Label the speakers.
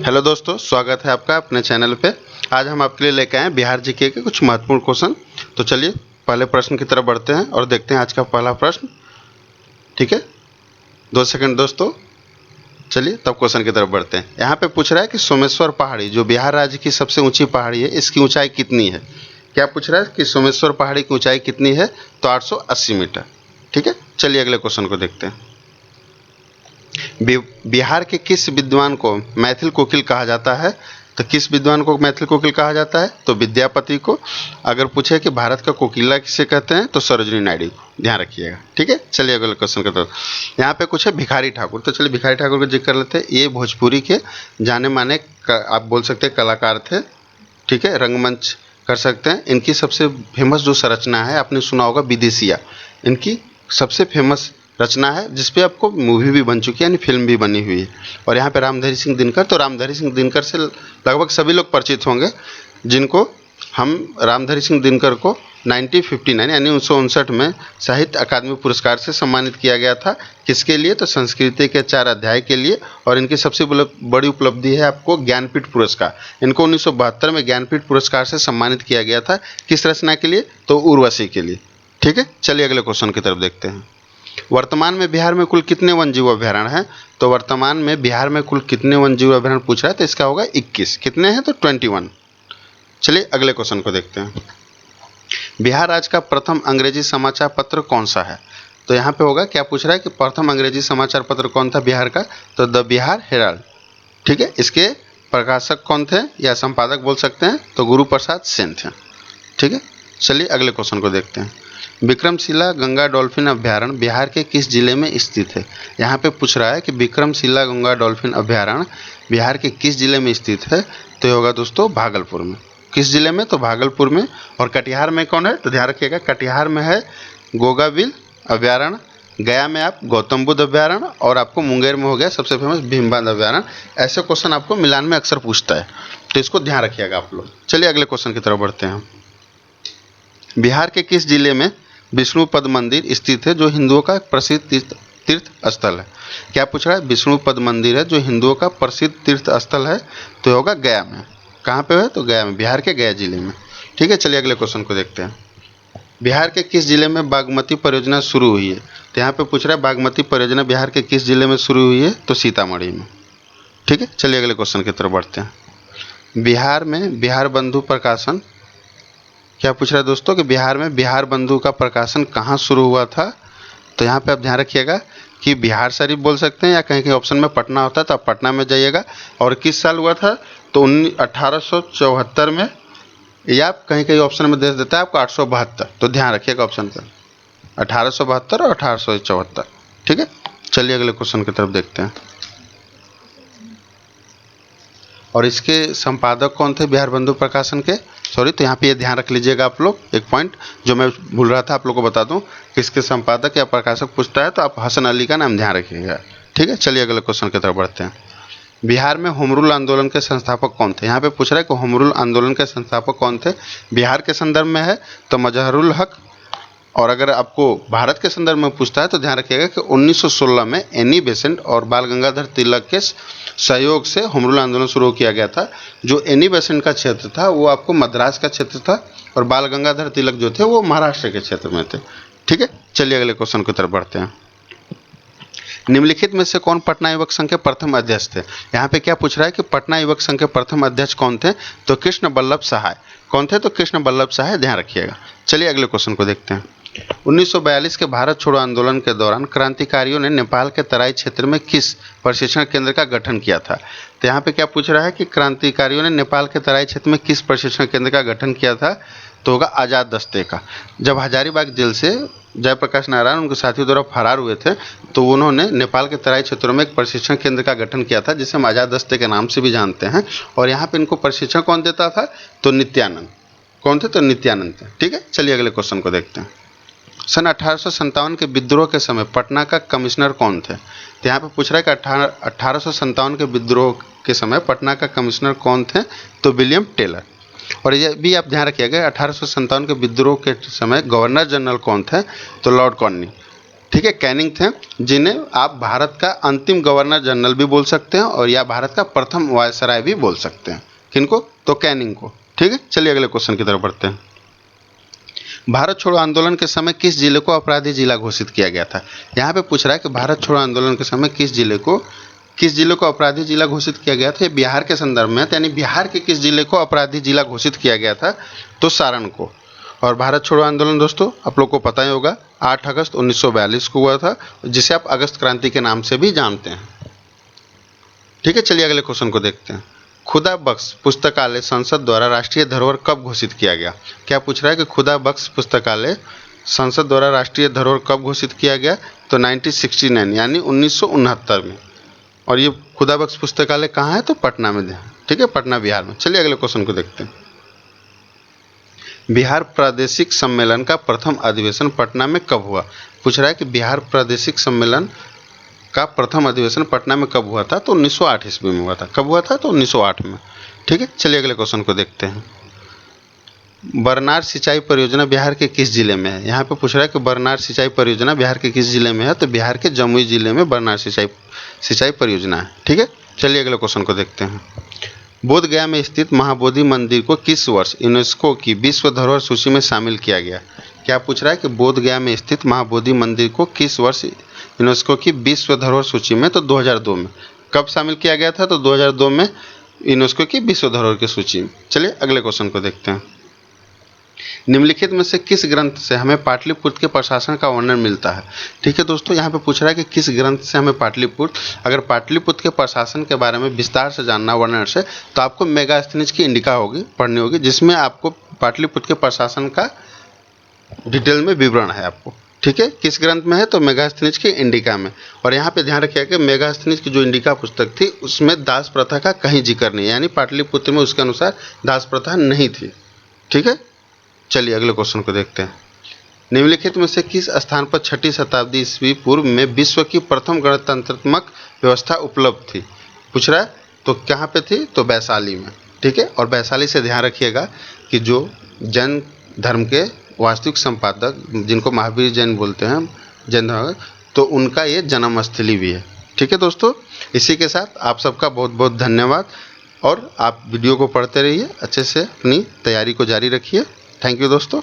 Speaker 1: Hello दोस्तों, स्वागत है आपका अपने चैनल पे। आज हम आपके लिए लेके आए हैं बिहार जीके के कुछ महत्वपूर्ण क्वेश्चन। तो चलिए पहले प्रश्न की तरफ बढ़ते हैं और देखते हैं आज का पहला प्रश्न। ठीक है, 2 सेकंड दोस्तों। चलिए तब क्वेश्चन की तरफ बढ़ते हैं। यहाँ पे पूछ रहा है कि सोमेश्वर पहाड़ी जो बिहार राज्य की सबसे ऊंची पहाड़ी है, इसकी ऊंचाई कितनी है। क्या पूछ रहा है कि सोमेश्वर पहाड़ी की ऊंचाई कितनी है, तो 880 मीटर। ठीक है, चलिए अगले क्वेश्चन को देखते हैं। बिहार के किस विद्वान को मैथिल कोकिल कहा जाता है। तो किस विद्वान को मैथिल कोकिल कहा जाता है, तो विद्यापति को। अगर पूछे कि भारत का कोकिला किसे कहते हैं, तो सरोजिनी नायडू को। ध्यान रखिएगा। ठीक है, चलिए अगले क्वेश्चन की तरफ। यहाँ पे कुछ है भिखारी ठाकुर। तो चलिए भिखारी ठाकुर का जिक्र कर लेते हैं। ये भोजपुरी के जाने माने आप बोल सकते हैं कलाकार थे। ठीक है, रंगमंच कर सकते हैं। इनकी सबसे फेमस जो संरचना है, आपने सुना होगा विदेशिया। इनकी सबसे फेमस रचना है जिसपे आपको मूवी भी बन चुकी है, यानी फिल्म भी बनी हुई है। और यहाँ पे रामधारी सिंह दिनकर, तो रामधारी सिंह दिनकर से लगभग सभी लोग परिचित होंगे, जिनको हम रामधारी सिंह दिनकर को 1959 यानी 1959 में साहित्य अकादमी पुरस्कार से सम्मानित किया गया था। किसके लिए, तो संस्कृति के 4 अध्याय के लिए। और इनकी सबसे बड़ी उपलब्धि है आपको ज्ञानपीठ पुरस्कार। इनको 1972 में ज्ञानपीठ पुरस्कार से सम्मानित किया गया था। किस रचना के लिए, तो उर्वशी के लिए। ठीक है, चलिए अगले क्वेश्चन की तरफ देखते हैं। वर्तमान में बिहार में कुल कितने वन्यजीव अभ्यारण्य हैं। तो वर्तमान में बिहार में कुल कितने वन्यजीव अभ्यारण्य पूछ रहा है, तो इसका होगा 21। कितने हैं, तो 21। चलिए अगले क्वेश्चन को देखते हैं। बिहार राज्य का प्रथम अंग्रेजी समाचार पत्र कौन सा है। तो यहाँ पे होगा, क्या पूछ रहा है कि प्रथम अंग्रेजी समाचार पत्र कौन था बिहार का, तो द बिहार हेराल्ड। ठीक है, इसके प्रकाशक कौन थे या संपादक बोल सकते हैं, तो गुरु प्रसाद सेन थे। ठीक है, चलिए अगले क्वेश्चन को देखते हैं। विक्रमशिला गंगा डॉल्फिन अभ्यारण्य बिहार के किस जिले में स्थित है। यहाँ पे पूछ रहा है कि विक्रमशिला गंगा डॉल्फिन अभ्यारण्य बिहार के किस जिले में स्थित है। तो ये होगा दोस्तों भागलपुर में। किस जिले में, तो भागलपुर में। और कटिहार में कौन है, तो ध्यान रखिएगा, कटिहार में है गोगाबिल अभ्यारण्य, गया में आप गौतम बुद्ध अभ्यारण्य, और आपको मुंगेर में हो गया सबसे फेमस भीमबांध अभ्यारण्य। ऐसे क्वेश्चन आपको मिलान में अक्सर पूछता है, तो इसको ध्यान रखिएगा आप लोग। चलिए अगले क्वेश्चन की तरफ बढ़ते हैं। बिहार के किस जिले में विष्णुपद मंदिर स्थित है, जो हिंदुओं का प्रसिद्ध तीर्थ स्थल है। क्या पूछ रहा है, विष्णुपद मंदिर है जो हिंदुओं का प्रसिद्ध तीर्थ स्थल है, तो होगा गया में। कहाँ पे है, तो गया में, बिहार के गया जिले में। ठीक है, चलिए अगले क्वेश्चन को देखते हैं। बिहार के किस जिले में बागमती परियोजना शुरू हुई है। तो यहाँ पे पूछ रहा है बागमती परियोजना बिहार के किस जिले में शुरू हुई है, तो सीतामढ़ी में। ठीक है, चलिए अगले क्वेश्चन की तरफ बढ़ते हैं। बिहार में बिहार बंधु प्रकाशन, क्या पूछ रहा है दोस्तों कि बिहार में बिहार बंधु का प्रकाशन कहाँ शुरू हुआ था। तो यहाँ पे आप ध्यान रखिएगा कि बिहार शरीफ बोल सकते हैं, या कहीं कहीं ऑप्शन में पटना होता है तो आप पटना में जाइएगा। और किस साल हुआ था, तो 1874 में, या आप कहीं कहीं ऑप्शन में दे देता है आपको 872। तो ध्यान रखिएगा ऑप्शन पर 1872 और 1874। ठीक है, चलिए अगले क्वेश्चन की तरफ देखते हैं। और इसके संपादक कौन थे बिहार बंधु प्रकाशन के, सॉरी, तो यहाँ पे ये ध्यान रख लीजिएगा आप लोग। एक पॉइंट जो मैं भूल रहा था आप लोग को बता दूं, किसके संपादक या प्रकाशक पूछता है तो आप हसन अली का नाम ध्यान रखिएगा। ठीक है, चलिए अगले क्वेश्चन की तरफ बढ़ते हैं। बिहार में होम रूल आंदोलन के संस्थापक कौन थे। यहाँ पे पूछ रहा है कि होम रूल आंदोलन के संस्थापक कौन थे। बिहार के संदर्भ में है तो मजहरुल हक। और अगर आपको भारत के संदर्भ में पूछता है तो ध्यान रखिएगा कि 1916 में एनी बेसेंट और बाल गंगाधर तिलक के सहयोग से होम रूल आंदोलन शुरू किया गया था। जो एनी बेसेंट का क्षेत्र था वो आपको मद्रास का क्षेत्र था, और बाल गंगाधर तिलक जो थे वो महाराष्ट्र के क्षेत्र में थे। ठीक है, चलिए अगले क्वेश्चन की तरफ बढ़ते हैं। निम्नलिखित में से कौन पटना युवक संघ के प्रथम अध्यक्ष थे। यहाँ पे क्या पूछ रहा है कि पटना युवक संघ के प्रथम अध्यक्ष कौन थे, तो कृष्ण बल्लभ सहाय। कौन थे, तो कृष्ण बल्लभ सहाय, ध्यान रखिएगा। चलिए अगले क्वेश्चन को देखते हैं। 1942 के भारत छोड़ो आंदोलन के दौरान क्रांतिकारियों ने नेपाल के तराई क्षेत्र में किस प्रशिक्षण केंद्र का गठन किया था। तो यहाँ पे क्या पूछ रहा है कि क्रांतिकारियों ने नेपाल के तराई क्षेत्र में किस प्रशिक्षण केंद्र का गठन किया था, तो होगा आज़ाद दस्ते का। जब हजारीबाग जेल से जयप्रकाश नारायण उनके साथियों द्वारा फरार हुए थे, तो उन्होंने नेपाल के तराई क्षेत्रों में एक प्रशिक्षण केंद्र का गठन किया था, जिसे हम आज़ाद दस्ते के नाम से भी जानते हैं। और यहाँ पे इनको प्रशिक्षण कौन देता था, तो नित्यानंद। कौन थे, तो नित्यानंद थे। ठीक है, चलिए अगले क्वेश्चन को देखते हैं। सन 1857 के विद्रोह के समय पटना का कमिश्नर कौन थे। तो यहाँ पे पूछ रहा है कि 1857 के विद्रोह के समय पटना का कमिश्नर कौन थे, तो विलियम टेलर। और ये भी आप ध्यान रखिएगा 1857 के विद्रोह के समय गवर्नर जनरल कौन थे, तो लॉर्ड कॉर्नी। ठीक है, कैनिंग थे, जिन्हें आप भारत का अंतिम गवर्नर जनरल भी बोल सकते हैं और या भारत का प्रथम वायसराय भी बोल सकते हैं। किनको? तो कैनिंग को। ठीक है, चलिए अगले क्वेश्चन की तरफ बढ़ते हैं। भारत छोड़ो आंदोलन के समय किस जिले को अपराधी जिला घोषित किया गया था? यहाँ पे पूछ रहा है कि भारत छोड़ो आंदोलन के समय किस जिले को अपराधी जिला घोषित किया गया था। ये बिहार के संदर्भ में है, यानी बिहार के किस जिले को अपराधी जिला घोषित किया गया था? तो सारण को। और भारत छोड़ो आंदोलन दोस्तों आप लोग को पता ही होगा 8 अगस्त 1942 को हुआ था, जिसे आप अगस्त क्रांति के नाम से भी जानते हैं। ठीक है, चलिए अगले क्वेश्चन को देखते हैं। खुदा बख्श पुस्तकालय संसद द्वारा राष्ट्रीय धरोहर कब घोषित किया गया? क्या पूछ रहा है कि खुदा बख्श पुस्तकालय संसद द्वारा राष्ट्रीय धरोहर कब घोषित किया गया? तो 1969 यानी 1969 में। और ये खुदा बख्श पुस्तकालय कहाँ है? तो पटना में है। ठीक है, पटना बिहार में। चलिए अगले क्वेश्चन को देखते हैं। बिहार प्रादेशिक सम्मेलन का प्रथम अधिवेशन पटना में कब हुआ? पूछ रहा है कि बिहार प्रादेशिक सम्मेलन का प्रथम अधिवेशन पटना में कब हुआ था? तो 1908 ईस्वी में हुआ था। कब हुआ था? तो 1908 में। ठीक है, चलिए अगले क्वेश्चन को देखते हैं। बरनार सिंचाई परियोजना बिहार के किस जिले में है? यहाँ पे पूछ रहा है कि बरनार सिंचाई परियोजना बिहार के किस जिले में है? तो बिहार के जमुई जिले में बरनार सिंचाई परियोजना है। ठीक है, चलिए अगले क्वेश्चन को देखते हैं। बोध गया में स्थित महाबोधि मंदिर को किस वर्ष यूनेस्को की विश्व धरोहर सूची में शामिल किया गया? क्या पूछ रहा है कि बोध गया में स्थित महाबोधि मंदिर को किस वर्ष यूनेस्को की विश्व धरोहर सूची में? तो 2002 में। कब शामिल किया गया था? तो 2002 में यूनेस्को की विश्व धरोहर की सूची में। चलिए अगले क्वेश्चन को देखते हैं। निम्नलिखित में से किस ग्रंथ से हमें पाटलिपुत्र के प्रशासन का वर्णन मिलता है? ठीक है दोस्तों, यहाँ पे पूछ रहा है कि किस ग्रंथ से हमें अगर पाटलिपुत्र के प्रशासन के बारे में विस्तार से जानना वर्णन से, तो आपको मेगास्थनीज की इंडिका पढ़नी होगी, जिसमें आपको पाटलिपुत्र के प्रशासन का डिटेल में विवरण है आपको। ठीक है, किस ग्रंथ में है? तो मेगास्थनीज की इंडिका में। और यहाँ पे ध्यान रखिएगा कि मेगास्थनीज की जो इंडिका पुस्तक थी उसमें दास प्रथा का कहीं जिक्र नहीं है, यानी पाटलिपुत्र में उसके अनुसार दास प्रथा नहीं थी। ठीक है, चलिए अगले क्वेश्चन को देखते हैं। निम्नलिखित में से किस स्थान पर 6ठी शताब्दी ईस्वी पूर्व में विश्व की प्रथम गणतंत्रात्मक व्यवस्था उपलब्ध थी? पूछ रहा है, तो कहाँ पे थी? तो वैशाली में। ठीक है, और वैशाली से ध्यान रखिएगा कि जो जैन धर्म के वास्तविक संपादक, जिनको महावीर जैन बोलते हैं, जैन धर्म, तो उनका ये जन्मस्थली भी है। ठीक है दोस्तों, इसी के साथ आप सबका बहुत बहुत धन्यवाद, और आप वीडियो को पढ़ते रहिए, अच्छे से अपनी तैयारी को जारी रखिए। थैंक यू दोस्तों।